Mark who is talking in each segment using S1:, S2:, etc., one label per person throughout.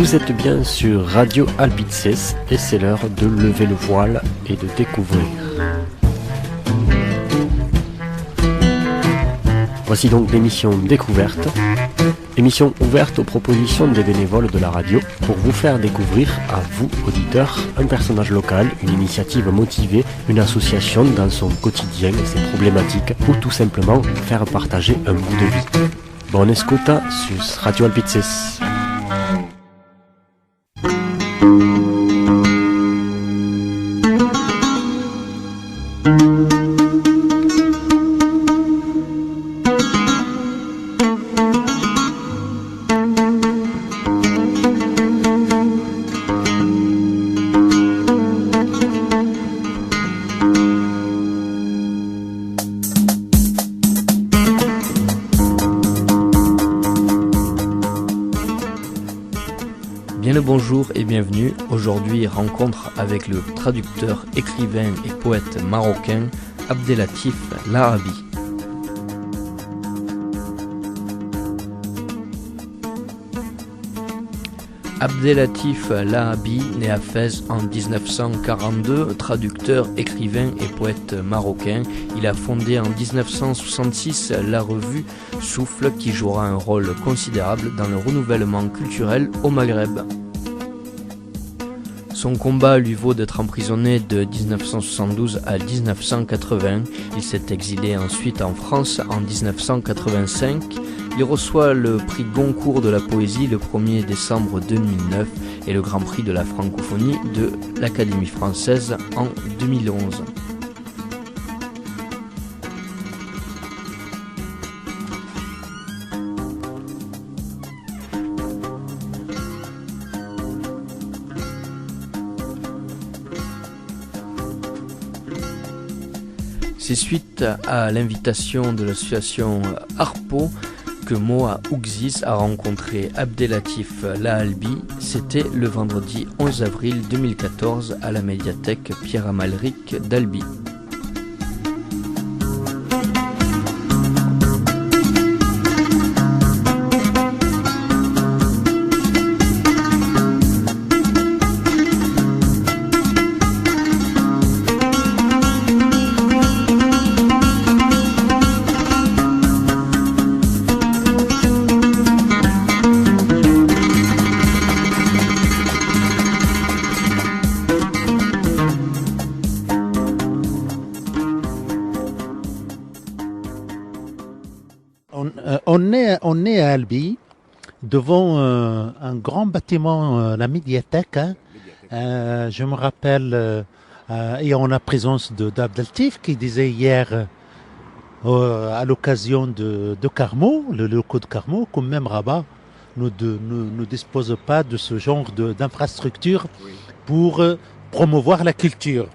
S1: Vous êtes bien sur Radio Albices et c'est l'heure de lever le voile et de découvrir. Voici donc l'émission Découverte, émission ouverte aux propositions des bénévoles de la radio pour vous faire découvrir à vous, auditeurs, un personnage local, une initiative motivée, une association dans son quotidien et ses problématiques ou tout simplement faire partager un bout de vie. Bonne escuta sur Radio Albices.
S2: Bien le bonjour et bienvenue. Aujourd'hui, rencontre avec le traducteur, écrivain et poète marocain Abdellatif Lahabi. Abdellatif Lahabi, né à Fès en 1942, traducteur, écrivain et poète marocain. Il a fondé en 1966 la revue Souffle qui jouera un rôle considérable dans le renouvellement culturel au Maghreb. Son combat lui vaut d'être emprisonné de 1972 à 1980. Il s'est exilé ensuite en France en 1985. Il reçoit le prix Goncourt de la poésie le 1er décembre 2009 et le Grand Prix de la francophonie de l'Académie française en 2011. C'est suite à l'invitation de l'association Harpo que Moa Ouxis a rencontré Abdellatif Lahabi. C'était le vendredi 11 avril 2014 à la médiathèque Pierre Amalric d'Albi.
S3: On est à Albi, devant un grand bâtiment, la médiathèque. Je me rappelle, et on a présence d'Abdellatif qui disait hier, à l'occasion de Carmo, le locaux de Carmo, comme même Rabat, ne dispose pas de ce genre d'infrastructure pour promouvoir la culture.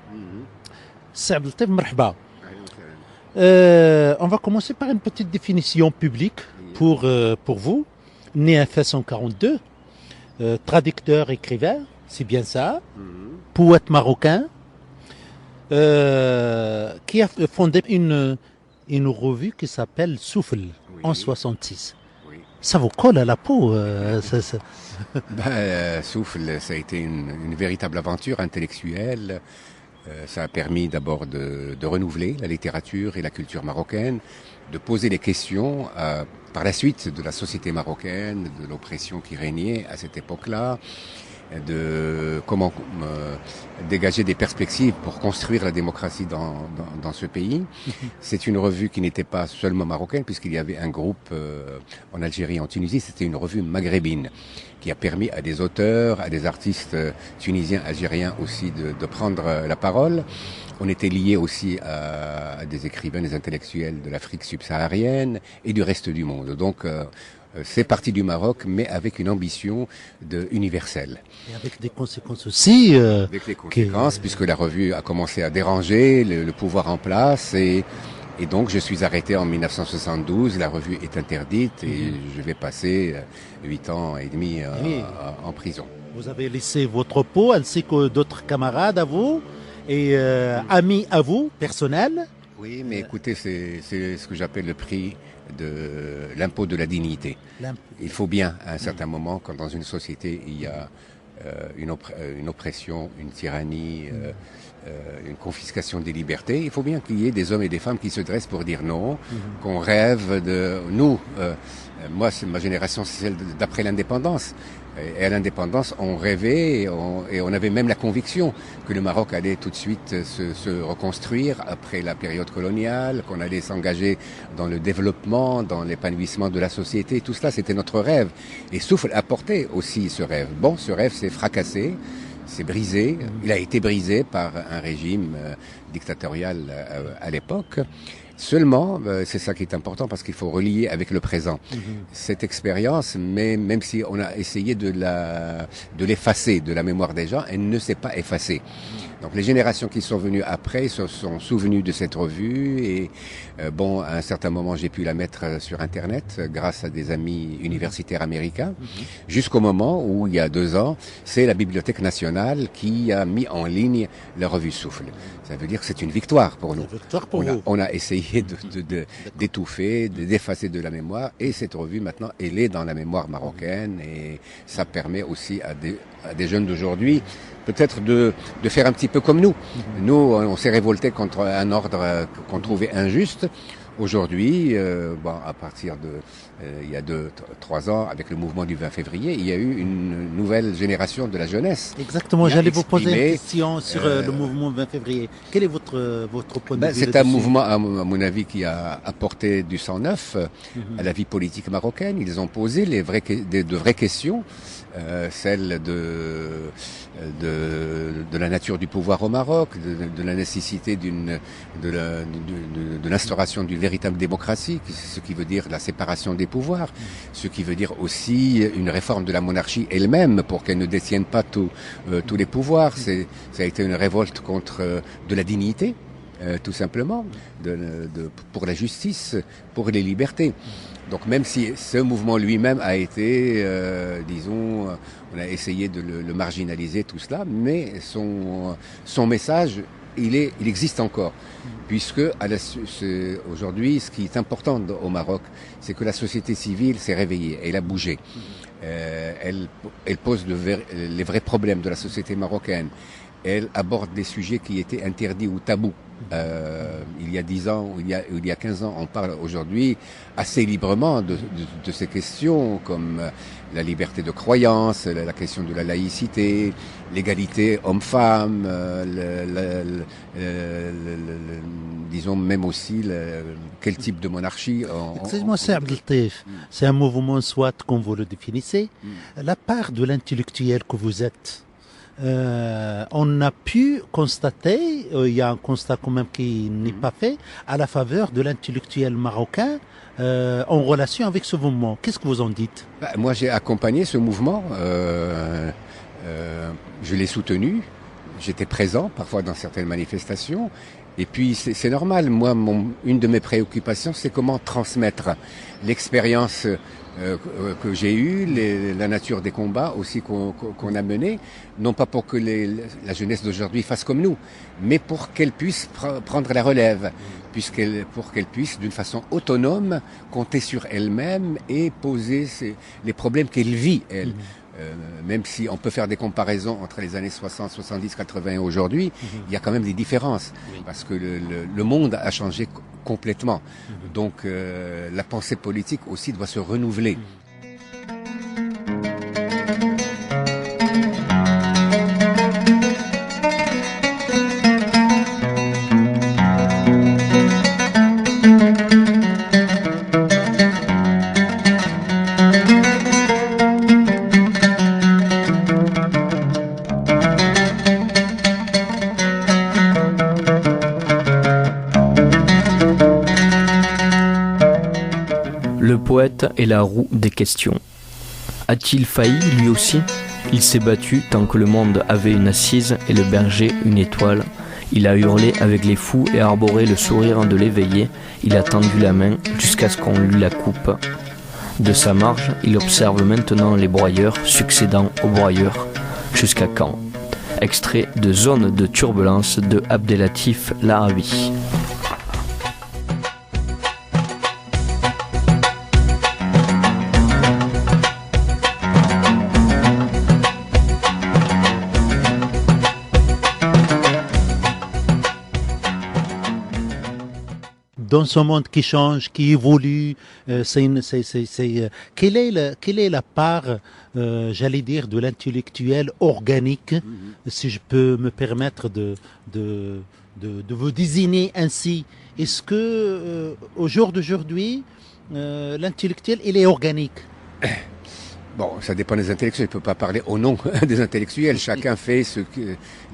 S3: C'est Abdellatif, marhaba. On va commencer par une petite définition publique pour vous. Né à Fès en 42, traducteur, écrivain, c'est bien ça, poète marocain, qui a fondé une revue qui s'appelle Souffle en 66. Oui. Ça vous colle à la peau
S4: Souffle, ça a été une véritable aventure intellectuelle. Ça a permis d'abord de renouveler la littérature et la culture marocaine, de poser des questions par la suite de la société marocaine, de l'oppression qui régnait à cette époque-là, de comment dégager des perspectives pour construire la démocratie dans ce pays. C'est une revue qui n'était pas seulement marocaine, puisqu'il y avait un groupe en Algérie, en Tunisie. C'était une revue maghrébine qui a permis à des auteurs, à des artistes tunisiens, algériens aussi de prendre la parole. On était liés aussi à des écrivains, des intellectuels de l'Afrique subsaharienne et du reste du monde. Donc c'est parti du Maroc, mais avec une ambition universelle.
S3: Et avec des conséquences aussi.
S4: Avec des conséquences, puisque la revue a commencé à déranger le pouvoir en place et donc je suis arrêté en 1972, la revue est interdite et je vais passer 8 ans et demi en prison.
S3: Vous avez laissé votre peau ainsi que d'autres camarades à vous et amis à vous, personnels.
S4: Oui, mais écoutez, c'est ce que j'appelle le prix de l'impôt de la dignité. Il faut bien, à un certain moment, quand dans une société, il y a une oppression, une tyrannie, une confiscation des libertés, il faut bien qu'il y ait des hommes et des femmes qui se dressent pour dire non, qu'on rêve de... Nous, moi, ma génération, c'est celle d'après l'indépendance. Et à l'indépendance, on rêvait et on avait même la conviction que le Maroc allait tout de suite se reconstruire après la période coloniale, qu'on allait s'engager dans le développement, dans l'épanouissement de la société. Tout cela, c'était notre rêve. Et Souffle apportait aussi ce rêve. Bon, ce rêve s'est fracassé, s'est brisé. Il a été brisé par un régime dictatorial à l'époque. Seulement, c'est ça qui est important parce qu'il faut relier avec le présent. Cette expérience, mais même si on a essayé de l'effacer de la mémoire des gens, elle ne s'est pas effacée. Donc les générations qui sont venues après se sont souvenues de cette revue et bon, à un certain moment, j'ai pu la mettre sur Internet grâce à des amis universitaires américains, jusqu'au moment où, il y a 2 ans, c'est la Bibliothèque nationale qui a mis en ligne la revue Souffle. Ça veut dire que c'est une victoire pour nous. On a essayé d'étouffer, d'effacer de la mémoire et cette revue maintenant, elle est dans la mémoire marocaine et ça permet aussi à des jeunes d'aujourd'hui peut-être de faire un petit peu comme nous. Nous, on s'est révolté contre un ordre qu'on trouvait injuste. Aujourd'hui, à partir de il y a 2-3 ans, avec le mouvement du 20 février, il y a eu une nouvelle génération de la jeunesse.
S3: Exactement, j'allais vous poser une question sur le mouvement 20 février. Quel est votre point de vue?
S4: C'est un mouvement, à mon avis, qui a apporté du sang neuf à la vie politique marocaine. Ils ont posé de vraies questions. Celle de la nature du pouvoir au Maroc, de la nécessité de l'instauration d'une véritable démocratie, ce qui veut dire la séparation des pouvoirs, ce qui veut dire aussi une réforme de la monarchie elle-même pour qu'elle ne détienne pas tous les pouvoirs. Ça a été une révolte contre de la dignité. Tout simplement, pour la justice, pour les libertés. Donc même si ce mouvement lui-même a été, disons, on a essayé de le marginaliser, tout cela, mais son message, il existe encore. Puisque aujourd'hui, ce qui est important au Maroc, c'est que la société civile s'est réveillée, elle a bougé. Elle pose les vrais problèmes de la société marocaine. Elle aborde des sujets qui étaient interdits ou tabous. Il y a 10 ans, ou il y a 15 ans, on parle aujourd'hui assez librement de ces questions comme la liberté de croyance, la question de la laïcité, l'égalité homme-femme, disons même aussi quel type de monarchie.
S3: Excusez-moi, c'est Abdeltif. C'est un mouvement soit, comme vous le définissez, la part de l'intellectuel que vous êtes. On a pu constater, il y a un constat quand même qui n'est pas fait, à la faveur de l'intellectuel marocain en relation avec ce mouvement. Qu'est-ce que vous en dites?
S4: Moi, j'ai accompagné ce mouvement, je l'ai soutenu, j'étais présent parfois dans certaines manifestations. Et puis c'est normal, moi, une de mes préoccupations, c'est comment transmettre l'expérience que j'ai eue, la nature des combats aussi qu'on a menés, non pas pour que la jeunesse d'aujourd'hui fasse comme nous, mais pour qu'elle puisse prendre la relève, pour qu'elle puisse d'une façon autonome compter sur elle-même et poser les problèmes qu'elle vit, elle. Même si on peut faire des comparaisons entre les années 60, 70, 80 et aujourd'hui, il y a quand même des différences. Parce que le monde a changé complètement. Donc la pensée politique aussi doit se renouveler.
S2: Le poète est la roue des questions. A-t-il failli lui aussi? Il s'est battu tant que le monde avait une assise et le berger une étoile. Il a hurlé avec les fous et arboré le sourire de l'éveillé. Il a tendu la main jusqu'à ce qu'on lui la coupe. De sa marge, il observe maintenant les broyeurs succédant aux broyeurs. Jusqu'à quand? Extrait de Zone de turbulence de Abdelatif Lahavi.
S3: dans ce monde qui change, qui évolue, quelle est la part, j'allais dire, de l'intellectuel organique, si je peux me permettre de vous désigner ainsi. Est-ce que au jour d'aujourd'hui, l'intellectuel, il est organique?
S4: Bon, ça dépend des intellectuels. Je ne peux pas parler au nom des intellectuels. Chacun fait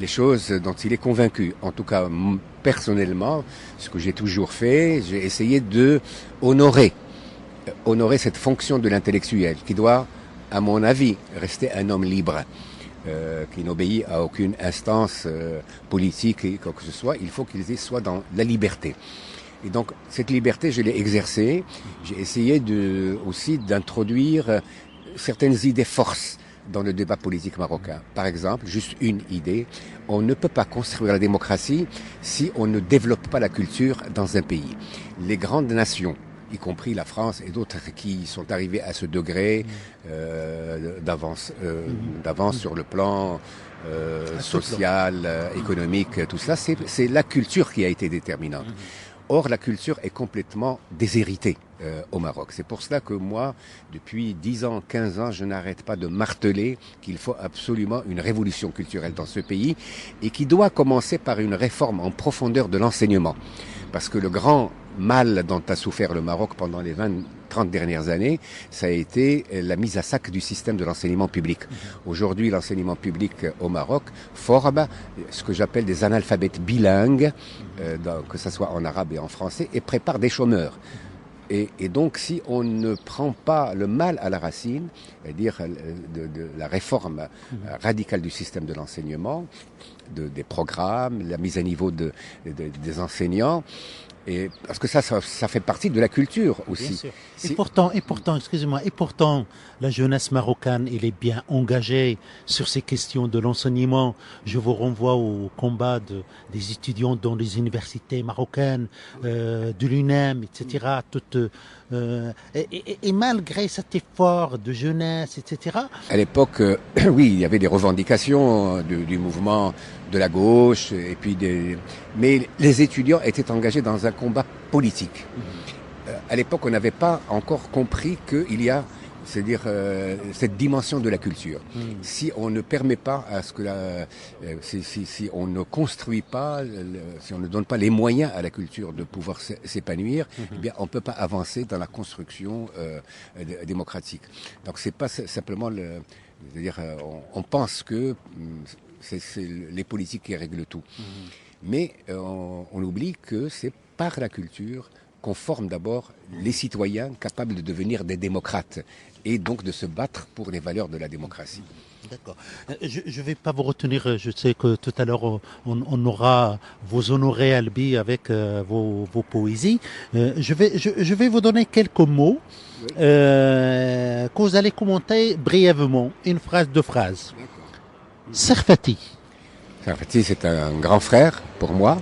S4: les choses dont il est convaincu. En tout cas, personnellement, ce que j'ai toujours fait, j'ai essayé de honorer cette fonction de l'intellectuel, qui doit, à mon avis, rester un homme libre, qui n'obéit à aucune instance politique et quoi que ce soit. Il faut qu'il soit dans la liberté. Et donc, cette liberté, je l'ai exercée. J'ai essayé aussi d'introduire certaines idées forces dans le débat politique marocain. Par exemple, juste une idée, on ne peut pas construire la démocratie si on ne développe pas la culture dans un pays. Les grandes nations, y compris la France et d'autres qui sont arrivés à ce degré d'avance sur le plan social, économique, tout cela, c'est la culture qui a été déterminante. Or, la culture est complètement déshéritée au Maroc. C'est pour cela que moi, depuis 10 ans, 15 ans, je n'arrête pas de marteler qu'il faut absolument une révolution culturelle dans ce pays et qui doit commencer par une réforme en profondeur de l'enseignement. Parce que le grand mal dont a souffert le Maroc pendant les 20-30 dernières années, ça a été la mise à sac du système de l'enseignement public. Aujourd'hui, l'enseignement public au Maroc forme ce que j'appelle des analphabètes bilingues, que ce soit en arabe et en français, et prépare des chômeurs. Et donc, si on ne prend pas le mal à la racine, c'est-à-dire de la réforme radicale du système de l'enseignement, des programmes, la mise à niveau des enseignants, et parce que ça fait partie de la culture aussi.
S3: Bien sûr. Et pourtant, excusez-moi, la jeunesse marocaine, elle est bien engagée sur ces questions de l'enseignement. Je vous renvoie au combat des étudiants dans les universités marocaines, de l'UNEM, etc. Et malgré cet effort de jeunesse, etc.
S4: À l'époque, oui, il y avait des revendications du mouvement de la gauche, et puis mais les étudiants étaient engagés dans un combat politique. À l'époque, on n'avait pas encore compris qu'il y a, c'est-à-dire cette dimension de la culture. Si on ne permet pas à ce que si on ne construit pas, si on ne donne pas les moyens à la culture de pouvoir s'épanouir, eh bien, on peut pas avancer dans la construction démocratique. Donc, c'est pas simplement c'est-à-dire, on pense que c'est les politiques qui règlent tout. Mais on oublie que c'est par la culture qu'on forme d'abord les citoyens capables de devenir des démocrates et donc de se battre pour les valeurs de la démocratie.
S3: D'accord. Je ne vais pas vous retenir. Je sais que tout à l'heure, on aura vous honorer, Albi, avec vos poésies. Je vais vous donner quelques mots que vous allez commenter brièvement, une phrase, deux phrases. Serfati.
S4: Serfati, c'est un grand frère pour moi.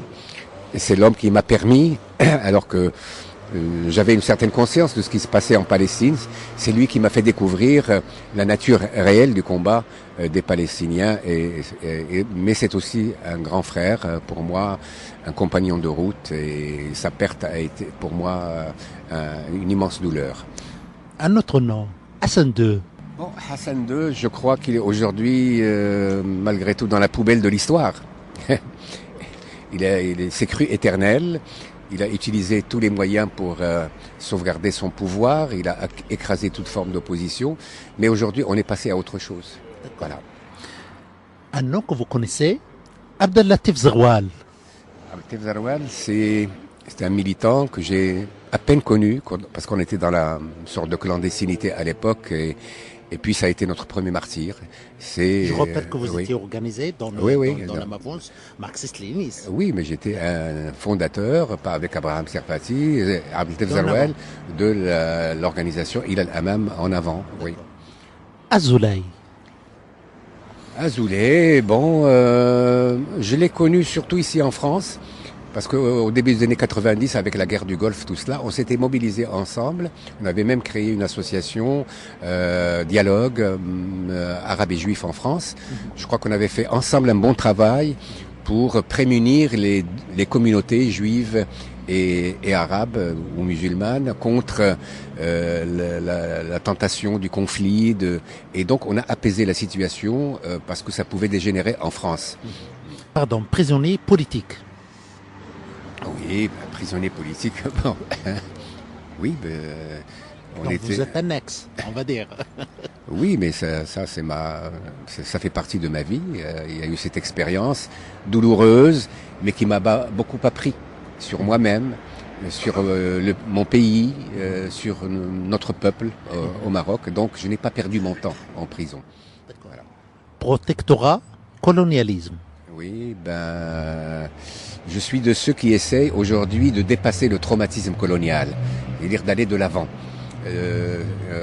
S4: Et c'est l'homme qui m'a permis, alors que j'avais une certaine conscience de ce qui se passait en Palestine, c'est lui qui m'a fait découvrir la nature réelle du combat des Palestiniens. Mais c'est aussi un grand frère pour moi, un compagnon de route, et sa perte a été pour moi une immense douleur.
S3: Un autre nom, Hassan II.
S4: Bon, Hassan II, je crois qu'il est aujourd'hui, malgré tout, dans la poubelle de l'histoire. Il s'est cru éternel. Il a utilisé tous les moyens pour sauvegarder son pouvoir. Il a écrasé toute forme d'opposition. Mais aujourd'hui, on est passé à autre chose. Voilà.
S3: Un nom que vous connaissez, Abdellatif Zeroual.
S4: Abdellatif Zeroual, c'est un militant que j'ai à peine connu, parce qu'on était dans la sorte de clandestinité à l'époque. Et puis ça a été notre premier martyr.
S3: Je rappelle que vous étiez organisé dans la Mavance marxiste-léniniste.
S4: Oui, mais j'étais un fondateur, pas avec Abraham Serfati, Abdellatif Zeroual, de l'organisation Hilal Amam en avant. Oui.
S3: Azoulay.
S4: Azoulay, bon, je l'ai connu surtout ici en France. Parce qu'au début des années 90, avec la guerre du Golfe, tout cela, on s'était mobilisés ensemble. On avait même créé une association, dialogue arabe et juif en France. Je crois qu'on avait fait ensemble un bon travail pour prémunir les communautés juives et arabe ou musulmane contre la tentation du conflit. Et donc on a apaisé la situation parce que ça pouvait dégénérer en France.
S3: Pardon, prisonnier politique.
S4: Oui, prisonnier politique. Bon. Oui,
S3: Vous êtes un ex, on va dire.
S4: Oui, mais ça fait partie de ma vie. Il y a eu cette expérience douloureuse, mais qui m'a beaucoup appris sur moi-même, sur mon pays, sur notre peuple au Maroc. Donc, je n'ai pas perdu mon temps en prison. Voilà.
S3: Protectorat, colonialisme.
S4: Oui, je suis de ceux qui essayent aujourd'hui de dépasser le traumatisme colonial, c'est-à-dire d'aller de l'avant.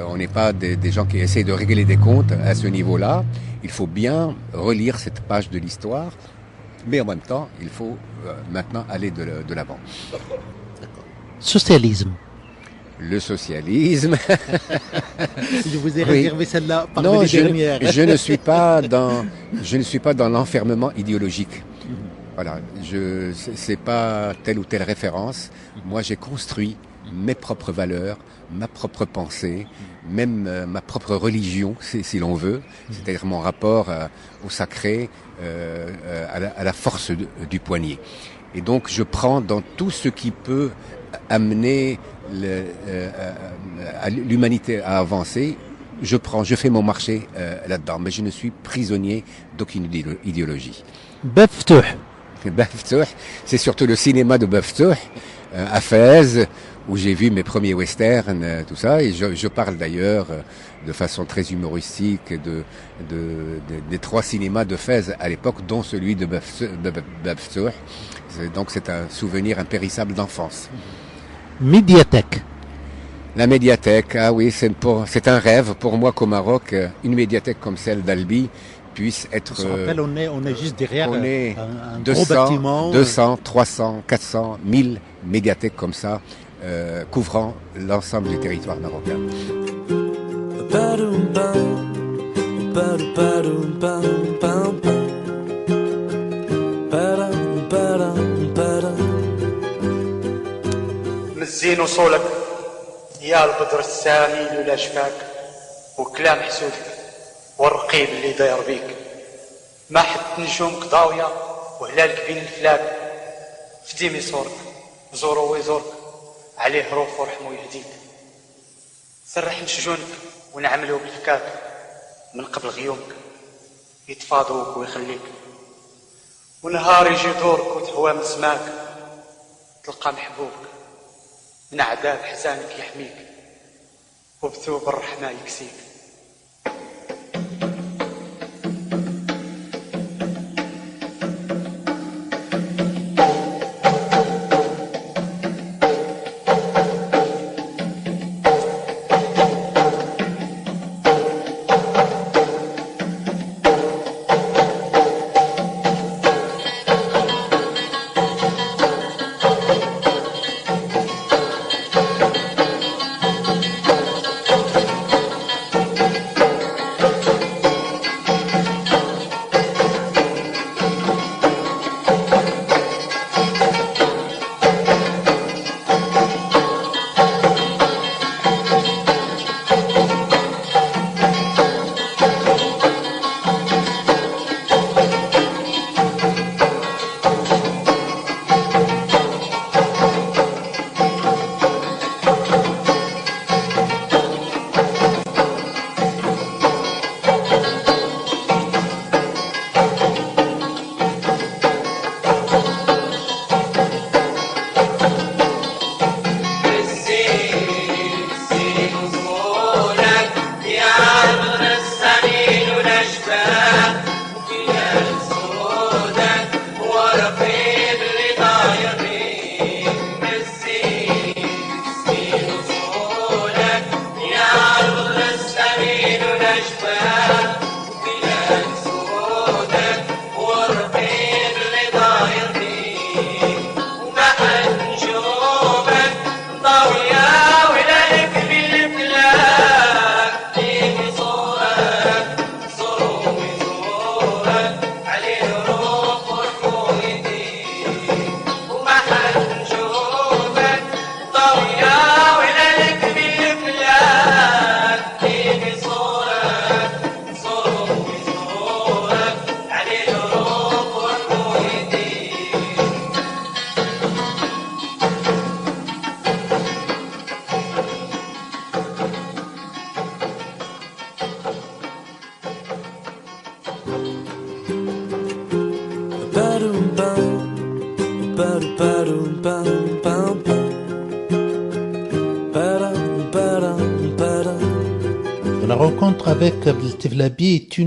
S4: On n'est pas des gens qui essayent de régler des comptes à ce niveau-là. Il faut bien relire cette page de l'histoire, mais en même temps, il faut maintenant aller de l'avant.
S3: Socialisme.
S4: Le socialisme.
S3: Je vous ai réservé celle-là par
S4: non,
S3: les dernières.
S4: Je ne suis pas dans l'enfermement idéologique. Voilà, c'est pas telle ou telle référence. Moi, j'ai construit mes propres valeurs, ma propre pensée, même ma propre religion, si l'on veut, c'est-à-dire mon rapport au sacré, à la force du poignet. Et donc, je prends dans tout ce qui peut amener l'humanité à avancer, je fais mon marché là-dedans, mais je ne suis prisonnier d'aucune idéologie.
S3: Bab Ftouh.
S4: Bab Ftouh, c'est surtout le cinéma de Bab Ftouh, à Fès, où j'ai vu mes premiers westerns, tout ça, et je parle d'ailleurs de façon très humoristique des 3 cinémas de Fès à l'époque, dont celui de Bab Ftouh. Donc c'est un souvenir impérissable d'enfance.
S3: Médiathèque.
S4: La médiathèque, ah oui, c'est un rêve pour moi qu'au Maroc, une médiathèque comme celle d'Albi puisse être...
S3: Je me rappelle, on est juste derrière un
S4: 200,
S3: gros bâtiment.
S4: 200, 300, 400, 1000 médiathèques comme ça, couvrant l'ensemble du territoire marocain.
S5: مزين وصولك يا البدر السامي لولا شفاك وكلام حسودك والرقيب اللي داير بيك ما حد نجومك ضاوية وهلالك بين الفلاك في ديمي صورك زورو ويزورك عليه روح ورحمو يهديك سرح نشجونك ونعملو بالفكاك من قبل غيومك يتفاضوك ويخليك ونهار يجي دورك وتهوى من سماك تلقى محبوبك من عذاب حزانك يحميك وبثوب الرحمة يكسيك
S3: La rencontre avec Abdelatif Labi est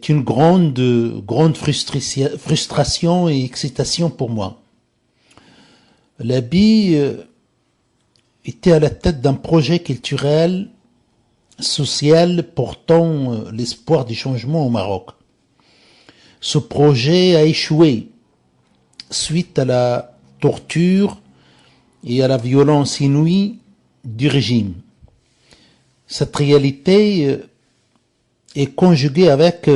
S3: une grande frustration et excitation pour moi. Labi était à la tête d'un projet culturel, social portant l'espoir du changement au Maroc. Ce projet a échoué suite à la torture et à la violence inouïe du régime. Cette réalité est conjuguée avec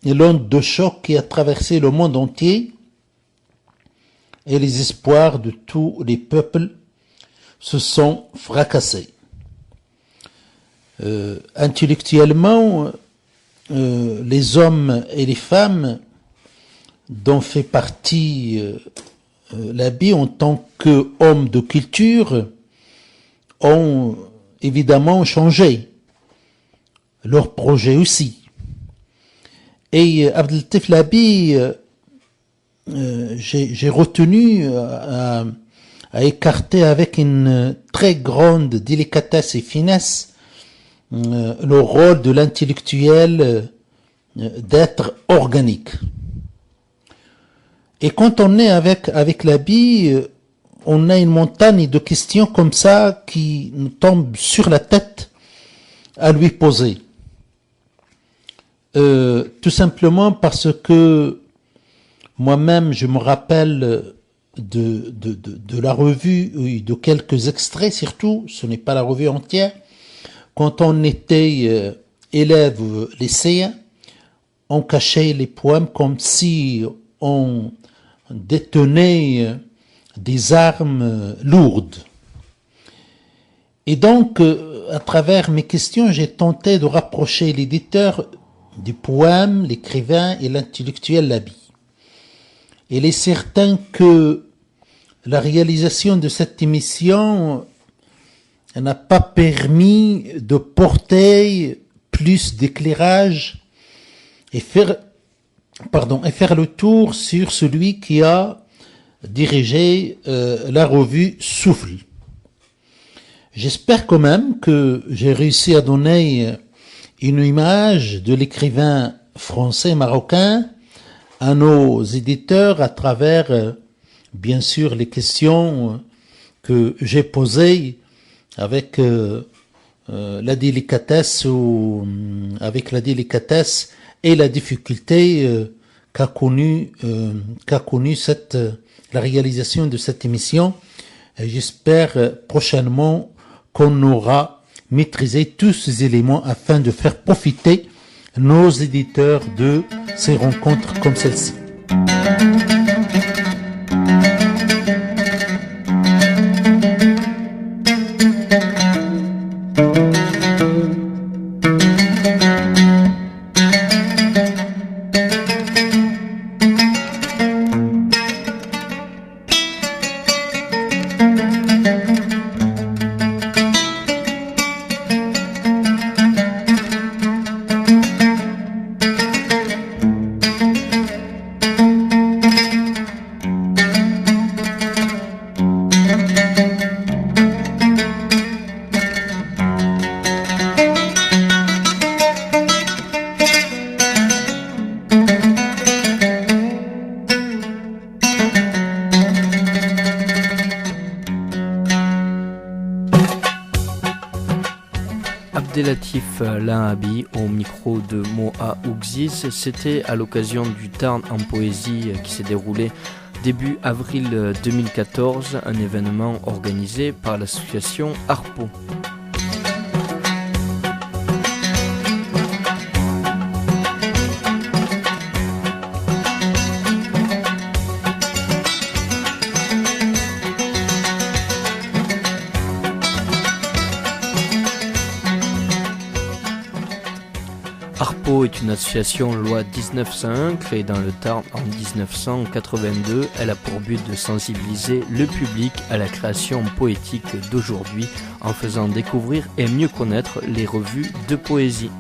S3: l'onde de choc qui a traversé le monde entier et les espoirs de tous les peuples se sont fracassés. Intellectuellement, les hommes et les femmes dont fait partie Labi en tant qu'hommes de culture ont évidemment changé. Leur projet aussi. Et Abdelatif Labi, j'ai retenu à écarter avec une très grande délicatesse et finesse le rôle de l'intellectuel d'être organique. Et quand on est avec Labi, on a une montagne de questions comme ça qui nous tombent sur la tête à lui poser. Tout simplement parce que moi-même, je me rappelle de la revue, de quelques extraits surtout, ce n'est pas la revue entière. Quand on était élève lycéen, on cachait les poèmes comme si on détenait des armes lourdes. Et donc, à travers mes questions, j'ai tenté de rapprocher l'éditeur du poème, l'écrivain et l'intellectuel Labi. Il est certain que la réalisation de cette émission n'a pas permis de porter plus d'éclairage et faire le tour sur celui qui a dirigé la revue Souffle. J'espère quand même que j'ai réussi à donner une image de l'écrivain français marocain à nos éditeurs à travers, bien sûr, les questions que j'ai posées avec la délicatesse et la difficulté qu'a connue la réalisation de cette émission. Et j'espère prochainement qu'on aura maîtrisé tous ces éléments afin de faire profiter nos éditeurs de ces rencontres comme celle-ci.
S2: Abdelatif Labi au micro de Moa Ouxiz. C'était à l'occasion du Tarn en poésie qui s'est déroulé début avril 2014, un événement organisé par l'association Harpo. Harpo est une association loi 1901 créée dans le Tarn en 1982. Elle a pour but de sensibiliser le public à la création poétique d'aujourd'hui en faisant découvrir et mieux connaître les revues de poésie.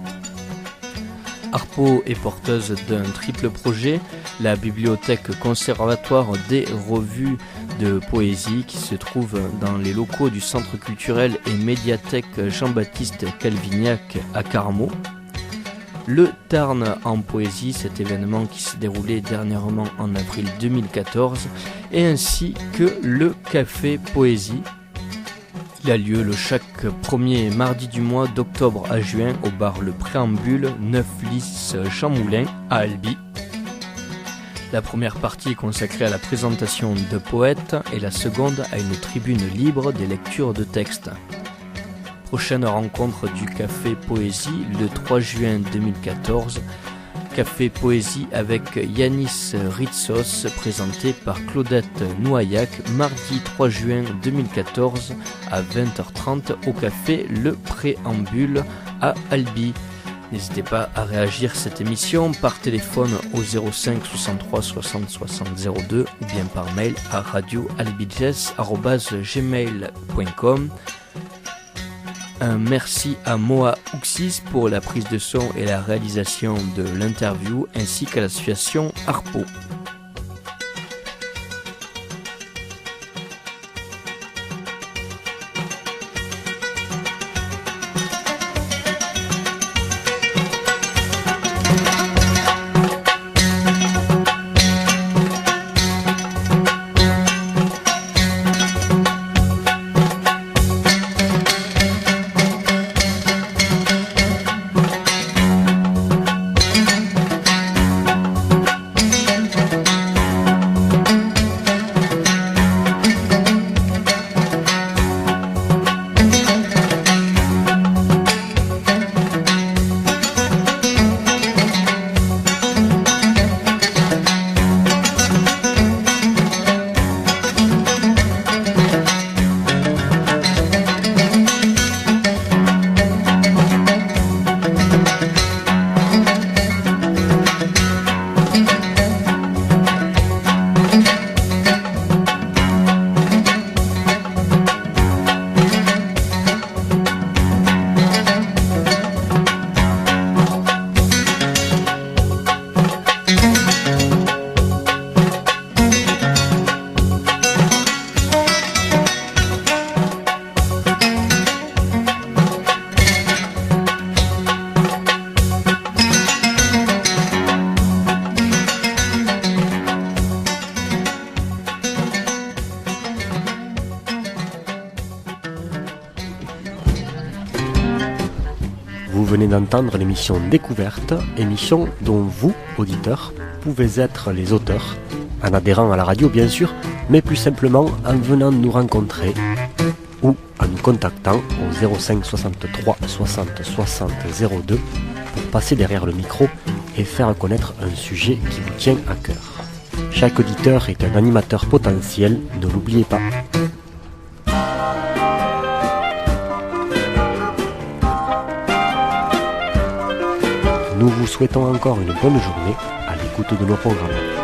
S2: Harpo est porteuse d'un triple projet, la bibliothèque conservatoire des revues de poésie qui se trouve dans les locaux du Centre culturel et médiathèque Jean-Baptiste Calvignac à Carmaux. Le Tarn en poésie, cet événement qui s'est déroulé dernièrement en avril 2014, et ainsi que le Café Poésie. Il a lieu chaque premier mardi du mois d'octobre à juin au bar Le Préambule, 9 Lys Champmoulin à Albi. La première partie est consacrée à la présentation de poètes et la seconde à une tribune libre des lectures de textes. Prochaine rencontre du Café Poésie le 3 juin 2014. Café Poésie avec Yanis Ritsos, présenté par Claudette Nouaillac, mardi 3 juin 2014 à 20h30 au Café Le Préambule à Albi. N'hésitez pas à réagir à cette émission par téléphone au 05 63 60 60 02 ou bien par mail à radioalbidges@gmail.com. Un merci à Moa Uxis pour la prise de son et la réalisation de l'interview, ainsi qu'à l'association Harpo.
S1: Vous venez d'entendre l'émission Découverte, émission dont vous, auditeurs, pouvez être les auteurs, en adhérant à la radio bien sûr, mais plus simplement en venant nous rencontrer ou en nous contactant au 05 63 60 60 02 pour passer derrière le micro et faire connaître un sujet qui vous tient à cœur. Chaque auditeur est un animateur potentiel, ne l'oubliez pas. Nous vous souhaitons encore une bonne journée à l'écoute de nos programmes.